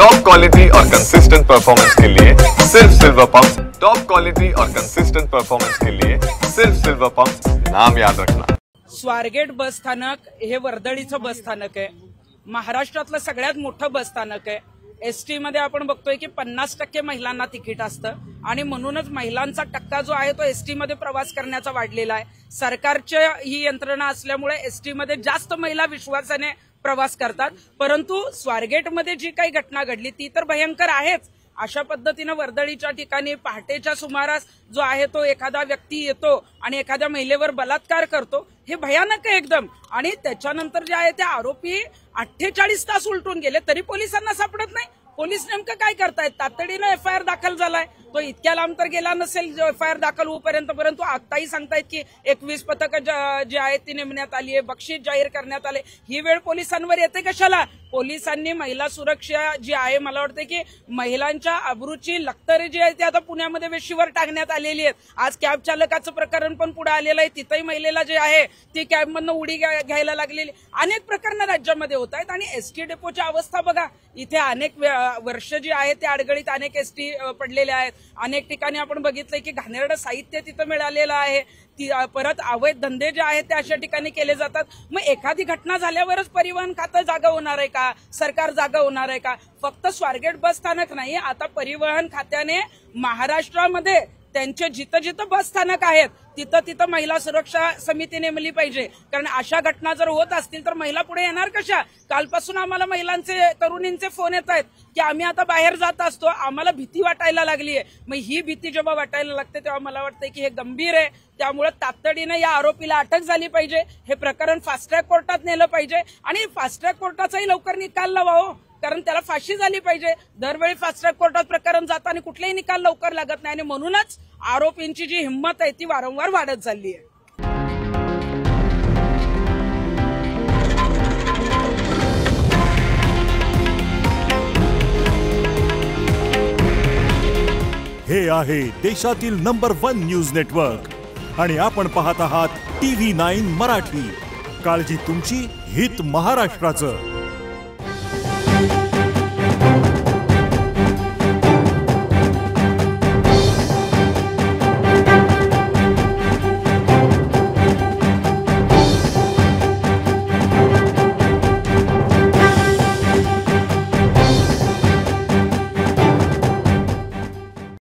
Top quality और consistent performance के लिए सिर्फ सिल्वर पंप। टॉप क्वालिटी और कंसिस्टेंट परफॉर्मेंस के लिए सिर्फ सिल्वर पंप, नाम याद रखना। स्वारगेट बस स्थानक हे वर्दळीचं बस स्थानक आहे। महाराष्ट्रातलं सगळ्यात मोठं बस स्थानक आहे। एसटी मध्ये आपण बघतोय की 50% महिलांना तिकीट असतं आणि म्हणूनच महिलांचा टक्का जो आहे तो एसटी मध्ये प्रवास करण्याचा वाढलेला आहे। सरकारची ही यंत्रणा असल्यामुळे एसटी मध्ये जास्त महिला विश्वासाने प्रवास करतात, परंतु स्वारगेटमध्ये जी काही घटना घडली ती तर भयंकर आहेच। अशा पद्धतीने वर्दळीच्या ठिकाणी पहाटेच्या सुमारास जो आहे तो एखादा व्यक्ती येतो आणि एखाद्या महिलेवर बलात्कार करतो, हे भयानक आहे एकदम। आणि त्याच्यानंतर जे आहे ते आरोपी 48 तास उलटून गेले तरी पोलिसांना सापडत नाही। पोलीस नेमकं काय करतायत? तातडीने एफआयआर दाखल झालाय, तो इतक्या लांब तर गेला नसेल एफआयआर दाखल होईपर्यंत, परंतु आताही सांगतायत की 21 पथकं जी आहेत ती नेमण्यात आली आहे, बक्षीस जाहीर करण्यात आले। ही वेळ पोलिसांवर येते कशाला? पोलिसांनी महिला सुरक्षा जी आहे, मला वाटतं की महिलांच्या अब्रूची लक्तरे जी आहे ती आता पुण्यामध्ये वेशीवर टाकण्यात आलेली आहेत। आज कॅब चालकाचं प्रकरण पण पुढे आलेलं आहे, तिथेही महिलेला जे आहे ती कॅबमधनं उडी घ्यायला लागलेली। अनेक प्रकरणं राज्यामध्ये होत आहेत आणि एसटी डेपोची अवस्था बघा, इथे अनेक वर्ष जी आहे ते अडगळीत अनेक एसटी पडलेले आहेत। अनेक ठिकाणी आपण बघितलंय की घाणेरडं साहित्य तिथं मिळालेलं आहे, परत अवैध धंदे जे आहेत ते अशा ठिकाणी केले जातात। मग एखादी घटना झाल्यावरच परिवहन खातं जागा होणार आहे का? सरकार जागा होणार आहे का? फक्त स्वारगेट बस स्थानक नाही, आता परिवहन खात्याने महाराष्ट्रामध्ये त्यांचे जिथं जिथं बस स्थानक आहेत तिथं तिथं महिला सुरक्षा समिती नेमली पाहिजे। कारण अशा घटना जर होत असतील तर महिला पुढे येणार कशा? कालपासून आम्हाला महिलांचे, तरुणींचे फोन येत आहेत की आम्ही आता बाहेर जात असतो, आम्हाला भीती वाटायला लागली आहे। मग ही भीती जेव्हा वाटायला लागते तेव्हा मला वाटतं की हे गंभीर आहे, त्यामुळे तातडीने या आरोपीला अटक झाली पाहिजे। हे प्रकरण फास्ट ट्रॅक कोर्टात नेलं पाहिजे आणि फास्ट ट्रॅक कोर्टाचाही लवकर निकाल लावा हो, कारण त्याला फाशी झाली पाहिजे। दरवेळी फास्ट ट्रॅक कोर्टात प्रकरण जातं आणि कुठलेही निकाल लवकर लागत नाही आणि म्हणूनच आरोपींची जी हिंमत आहे ती वारंवार वाढत चालली आहे। हे आहे देशातील नंबर 1 न्यूज नेटवर्क आणि आपण पाहत आहात TV9 मराठी। काळजी तुमची, हित महाराष्ट्राचं।